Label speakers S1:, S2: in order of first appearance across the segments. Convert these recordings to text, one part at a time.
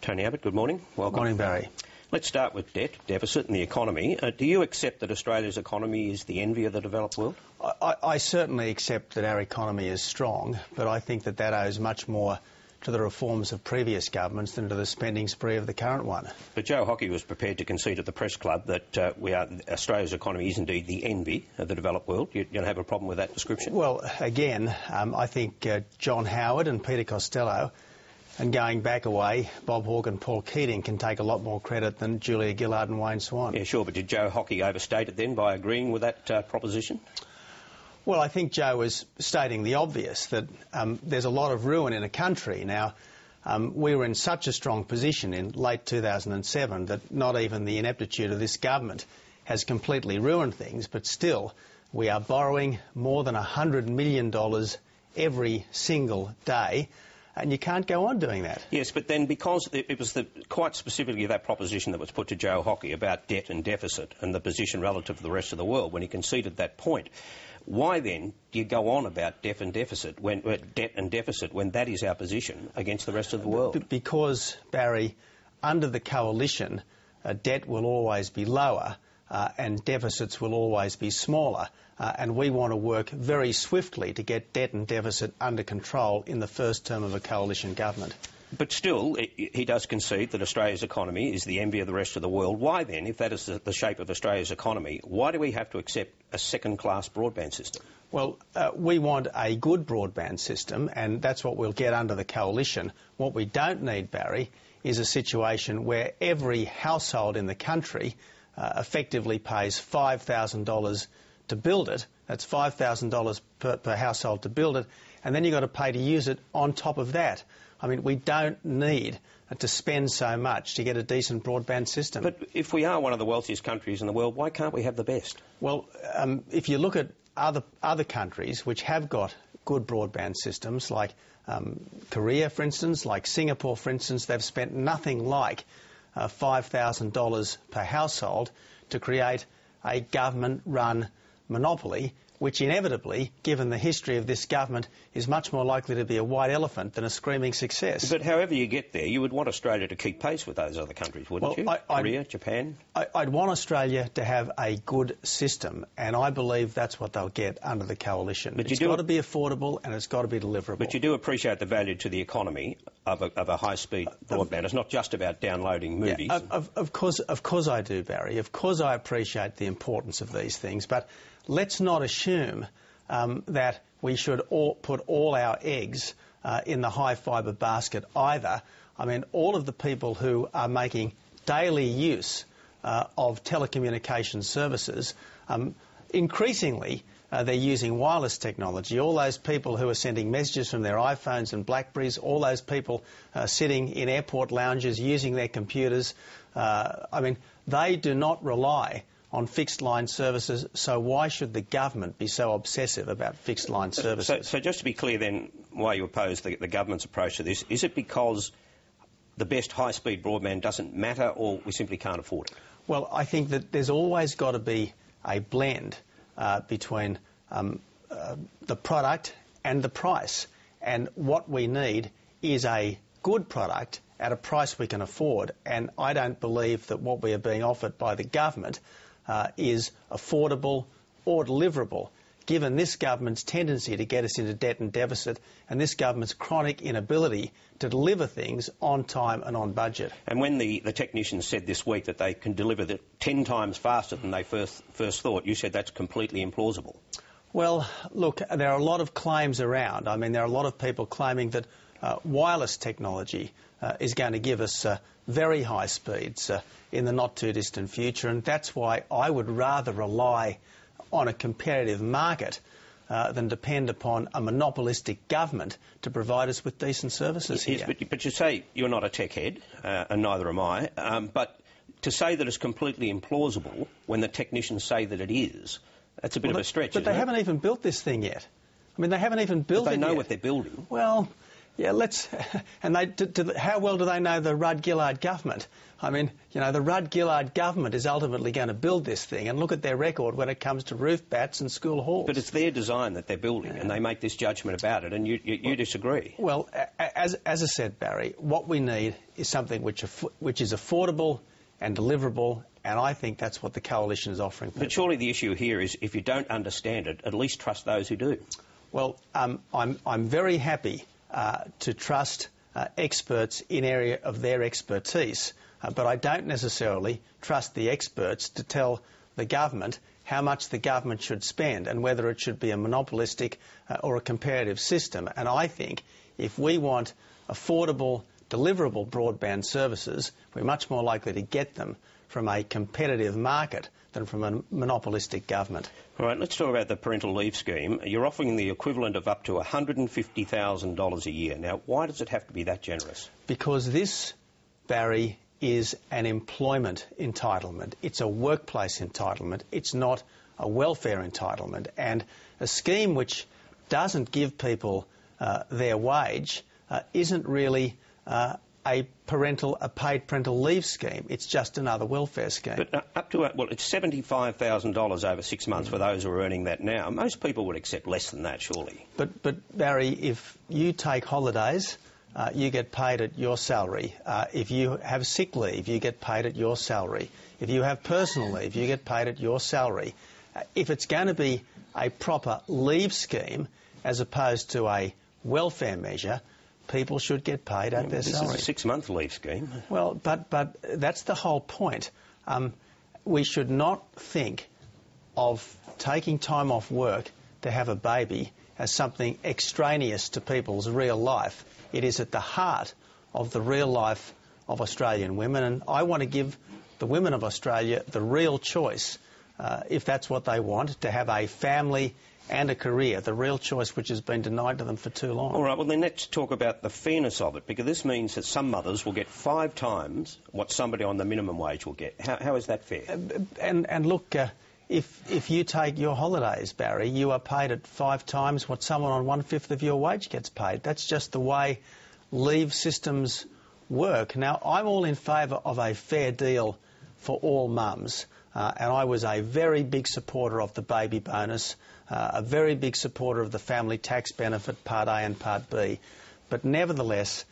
S1: Tony Abbott, good morning. Welcome.
S2: Morning, Barry.
S1: Let's start with debt, deficit and the economy. Do you accept that Australia's economy is the envy of the developed world?
S2: I certainly accept that our economy is strong, but I think that owes much more to the reforms of previous governments than to the spending spree of the current one.
S1: But Joe Hockey was prepared to concede at the press club that Australia's economy is indeed the envy of the developed world. You don't have a problem with that description?
S2: Well, again, I think John Howard and Peter Costello, and going back a way, Bob Hawke and Paul Keating can take a lot more credit than Julia Gillard and Wayne Swan.
S1: Yeah, sure, but did Joe Hockey overstate it then by agreeing with that proposition?
S2: Well, I think Joe was stating the obvious, that there's a lot of ruin in a country. Now, we were in such a strong position in late 2007 that not even the ineptitude of this government has completely ruined things, but still we are borrowing more than $100 million every single day. And you can't go on doing that.
S1: Yes, but then because it was quite specifically that proposition that was put to Joe Hockey about debt and deficit and the position relative to the rest of the world, when he conceded that point, why then do you go on about debt and deficit when that is our position against the rest of the world?
S2: Because, Barry, under the coalition, debt will always be lower and deficits will always be smaller. And we want to work very swiftly to get debt and deficit under control in the first term of a coalition government.
S1: But still, he does concede that Australia's economy is the envy of the rest of the world. Why then, if that is the shape of Australia's economy, why do we have to accept a second-class broadband system?
S2: Well, we want a good broadband system, and that's what we'll get under the coalition. What we don't need, Barry, is a situation where every household in the country effectively pays $5,000 to build it. That's $5,000 per household to build it, and then you've got to pay to use it on top of that. I mean, we don't need to spend so much to get a decent broadband system.
S1: But if we are one of the wealthiest countries in the world, why can't we have the best?
S2: Well, if you look at other countries which have got good broadband systems, like Korea, for instance, like Singapore, for instance, they've spent nothing like $5,000 per household to create a government-run monopoly, which inevitably, given the history of this government, is much more likely to be a white elephant than a screaming success.
S1: But however you get there, you would want Australia to keep pace with those other countries, wouldn't you? Korea, Japan?
S2: I'd want Australia to have a good system, and I believe that's what they'll get under the coalition. But it's got to be affordable and it's got to be deliverable.
S1: But you do appreciate the value to the economy of a high-speed broadband. It's not just about downloading movies.
S2: Yeah, of course I do, Barry. Of course I appreciate the importance of these things, but let's not assume that we should put all our eggs in the high-fibre basket either. I mean, all of the people who are making daily use of telecommunications services, increasingly they're using wireless technology. All those people who are sending messages from their iPhones and BlackBerries, all those people sitting in airport lounges using their computers, I mean, they do not rely on fixed-line services, so why should the government be so obsessive about fixed-line services?
S1: So just to be clear then, why you oppose the government's approach to this, is it because the best high-speed broadband doesn't matter or we simply can't afford it?
S2: Well, I think that there's always got to be a blend between the product and the price, and what we need is a good product at a price we can afford, and I don't believe that what we are being offered by the government is affordable or deliverable, given this government's tendency to get us into debt and deficit and this government's chronic inability to deliver things on time and on budget.
S1: And when the technicians said this week that they can deliver it 10 times faster than they first thought, you said that's completely implausible.
S2: Well, look, there are a lot of claims around. I mean, there are a lot of people claiming that wireless technology is going to give us very high speeds in the not-too-distant future, and that's why I would rather rely on a competitive market than depend upon a monopolistic government to provide us with decent services here.
S1: Yes, but you say you're not a tech head, and neither am I, but to say that it's completely implausible when the technicians say that it is, that's a bit of a stretch,
S2: But they haven't even built this thing yet. I mean, they haven't even built it yet.
S1: They know what they're building.
S2: Well, Yeah, and how well do they know the Rudd-Gillard government? I mean, you know, the Rudd-Gillard government is ultimately going to build this thing, and look at their record when it comes to roof bats and school halls.
S1: But it's their design that they're building, and they make this judgment about it, and you disagree.
S2: Well, as I said, Barry, what we need is something which is affordable and deliverable, and I think that's what the coalition is offering people.
S1: But surely the issue here is, if you don't understand it, at least trust those who do.
S2: Well, I'm very happy to trust experts in area of their expertise, but I don't necessarily trust the experts to tell the government how much the government should spend and whether it should be a monopolistic or a comparative system. And I think if we want affordable, deliverable broadband services, we're much more likely to get them from a competitive market than from a monopolistic government.
S1: All right, let's talk about the parental leave scheme. You're offering the equivalent of up to $150,000 a year. Now, why does it have to be that generous?
S2: Because this, Barry, is an employment entitlement. It's a workplace entitlement. It's not a welfare entitlement. And a scheme which doesn't give people their wage isn't really a paid parental leave scheme. It's just another welfare scheme.
S1: But up to, well, it's $75,000 over 6 months for those who are earning that now. Most people would accept less than that, surely.
S2: But Barry, if you take holidays, you get paid at your salary. If you have sick leave, you get paid at your salary. If you have personal leave, you get paid at your salary. If it's going to be a proper leave scheme as opposed to a welfare measure, people should get paid at their salary.
S1: This is a 6-month leave scheme.
S2: Well, but that's the whole point. We should not think of taking time off work to have a baby as something extraneous to people's real life. It is at the heart of the real life of Australian women, and I want to give the women of Australia the real choice, if that's what they want, to have a family and a career, the real choice which has been denied to them for too long.
S1: All right, well then let's talk about the fairness of it, because this means that some mothers will get 5 times what somebody on the minimum wage will get. How is that fair?
S2: And look, if you take your holidays, Barry, you are paid at 5 times what someone on 1/5 of your wage gets paid. That's just the way leave systems work. Now, I'm all in favour of a fair deal for all mums, and I was a very big supporter of the baby bonus, a very big supporter of the family tax benefit, Part A and Part B. But nevertheless,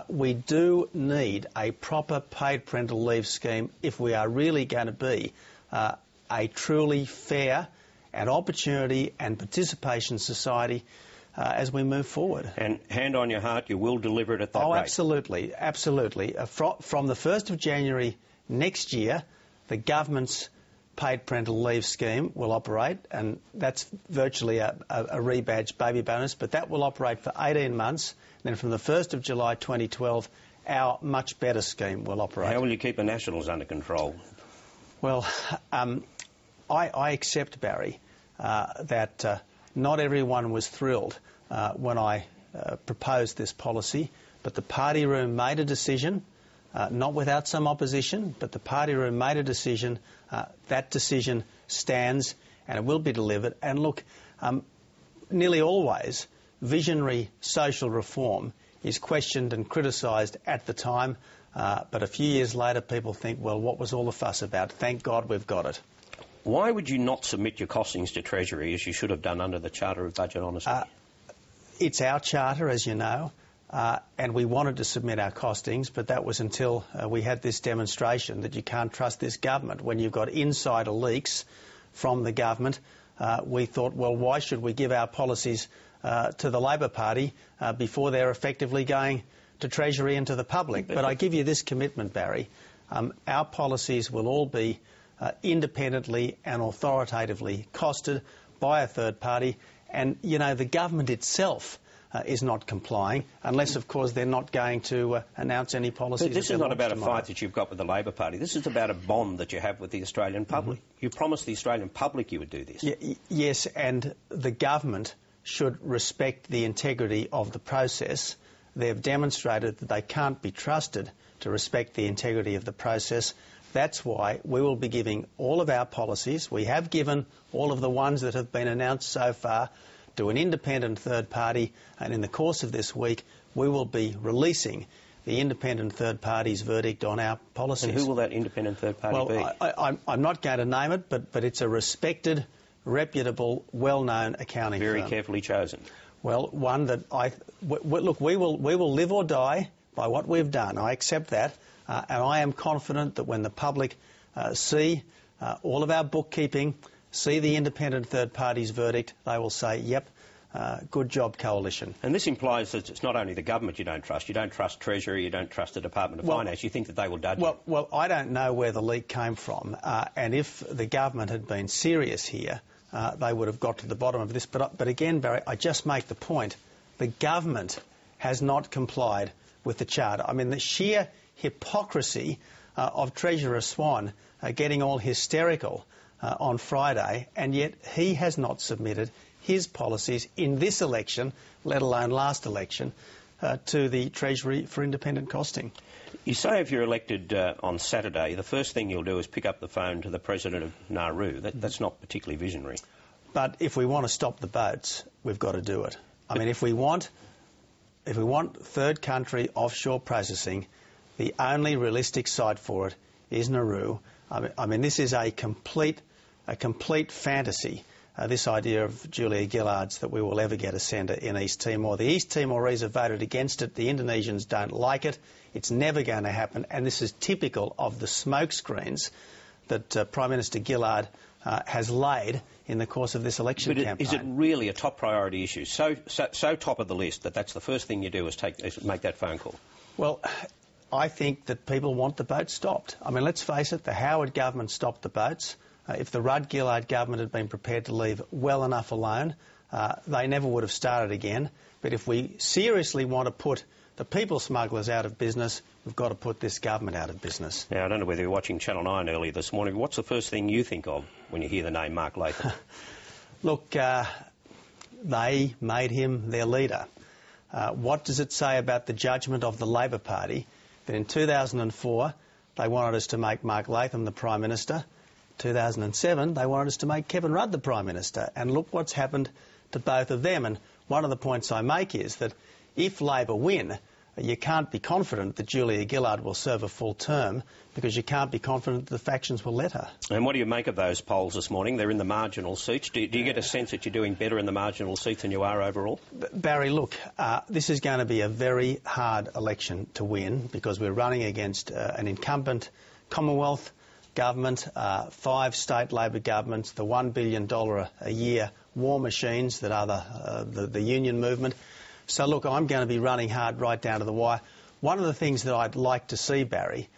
S2: we do need a proper paid parental leave scheme if we are really going to be a truly fair and opportunity and participation society as we move forward.
S1: And hand on your heart, you will deliver it at that rate?
S2: Oh, absolutely, absolutely. From the 1st of January next year, the government's paid parental leave scheme will operate, and that's virtually a rebadged baby bonus, but that will operate for 18 months. Then from the 1st of July 2012, our much better scheme will operate.
S1: How will you keep the Nationals under control?
S2: Well, I accept, Barry, that not everyone was thrilled when I proposed this policy, but the party room made a decision, not without some opposition, but the party room made a decision. That decision stands and it will be delivered. And look, nearly always visionary social reform is questioned and criticised at the time, but a few years later people think, well, what was all the fuss about? Thank God we've got it.
S1: Why would you not submit your costings to Treasury as you should have done under the Charter of Budget Honesty?
S2: It's our charter, as you know, and we wanted to submit our costings, but that was until we had this demonstration that you can't trust this government. When you've got insider leaks from the government, we thought, well, why should we give our policies to the Labor Party before they're effectively going to Treasury and to the public? But I give you this commitment, Barry. Our policies will all be independently and authoritatively costed by a third party, and, you know, the government itself is not complying, unless, of course, they're not going to announce any policies.
S1: But this is not about a fight that you've got with the Labor Party. This is about a bond that you have with the Australian public. You promised the Australian public you would do this.
S2: Yes, and the government should respect the integrity of the process. They've demonstrated that they can't be trusted to respect the integrity of the process. That's why we will be giving all of our policies, we have given all of the ones that have been announced so far, to an independent third party, and in the course of this week we will be releasing the independent third party's verdict on our policies.
S1: And who will that independent third party be?
S2: I'm not going to name it, but it's a respected, reputable, well-known accounting firm.
S1: Very carefully chosen.
S2: Well, one that look, we will live or die by what we've done. I accept that, and I am confident that when the public see all of our bookkeeping, see the independent third party's verdict, they will say, yep, good job, Coalition.
S1: And this implies that it's not only the government you don't trust Treasury, you don't trust the Department of Finance, you think that they will dodge it.
S2: Well, I don't know where the leak came from, and if the government had been serious here, they would have got to the bottom of this. But again, Barry, I just make the point, the government has not complied with the charter. I mean, the sheer hypocrisy of Treasurer Swan getting all hysterical on Friday, and yet he has not submitted his policies in this election, let alone last election, to the Treasury for independent costing.
S1: You say if you're elected on Saturday, the first thing you'll do is pick up the phone to the President of Nauru. That's not particularly visionary.
S2: But if we want to stop the boats, we've got to do it. I mean, if we want third country offshore processing, the only realistic site for it is Nauru. I mean, this is a complete fantasy. This idea of Julia Gillard's that we will ever get a centre in East Timor. The East Timorese have voted against it. The Indonesians don't like it. It's never going to happen. And this is typical of the smokescreens that Prime Minister Gillard has laid in the course of this election campaign.
S1: Is it really a top priority issue? So top of the list that that's the first thing you do is make that phone call?
S2: Well, I think that people want the boats stopped. I mean, let's face it, the Howard government stopped the boats. If the Rudd-Gillard government had been prepared to leave well enough alone, they never would have started again. But if we seriously want to put the people smugglers out of business, we've got to put this government out of business.
S1: Now, I don't know whether you were watching Channel 9 earlier this morning. What's the first thing you think of when you hear the name Mark Latham?
S2: Look, they made him their leader. What does it say about the judgment of the Labor Party that in 2004 they wanted us to make Mark Latham the Prime Minister? 2007, they wanted us to make Kevin Rudd the Prime Minister. And look what's happened to both of them. And one of the points I make is that if Labor win, you can't be confident that Julia Gillard will serve a full term because you can't be confident that the factions will let her.
S1: And what do you make of those polls this morning? They're in the marginal seats. Do you get a sense that you're doing better in the marginal seats than you are overall?
S2: Barry, look, this is going to be a very hard election to win because we're running against an incumbent Commonwealth government, 5 state Labor governments, the $1 billion a year war machines that are the union movement. So, look, I'm going to be running hard right down to the wire. One of the things that I'd like to see, Barry,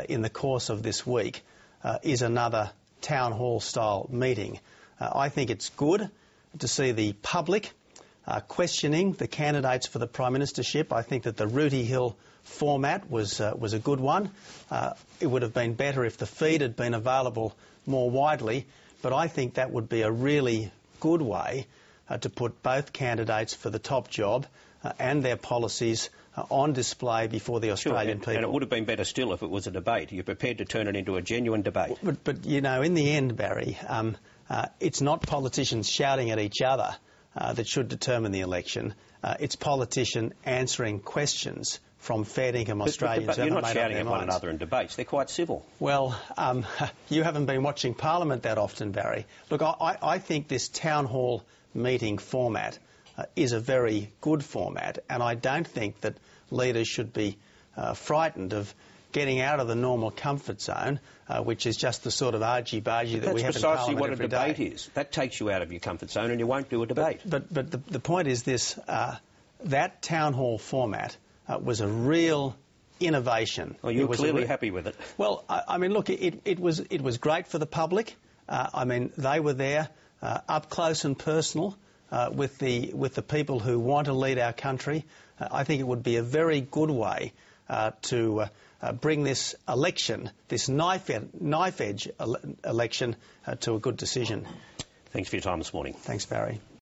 S2: in the course of this week is another town hall-style meeting. I think it's good to see the public questioning the candidates for the Prime Ministership. I think that the Rooty Hill format was a good one. It would have been better if the feed had been available more widely, but I think that would be a really good way to put both candidates for the top job and their policies on display before the Australian people.
S1: And it would have been better still if it was a debate. You're prepared to turn it into a genuine debate.
S2: But you know, in the end, Barry, it's not politicians shouting at each other that should determine the election. It's politicians answering questions from fair income Australians.
S1: But you're not shouting at one another in debates. They're quite civil.
S2: Well, you haven't been watching Parliament that often, Barry. Look, I think this town hall meeting format is a very good format, and I don't think that leaders should be frightened of getting out of the normal comfort zone, which is just the sort of argy-bargy that we have in Parliament every day.
S1: That's precisely what a debate is. That takes you out of your comfort zone and you won't do a debate.
S2: But the point is this, that town hall format was a real innovation.
S1: Well, you were clearly happy with it.
S2: Well, I mean, look, it was great for the public. I mean, they were there up close and personal with the people who want to lead our country. I think it would be a very good way to bring this election, this knife-edge election, to a good decision.
S1: Thanks for your time this morning.
S2: Thanks, Barry.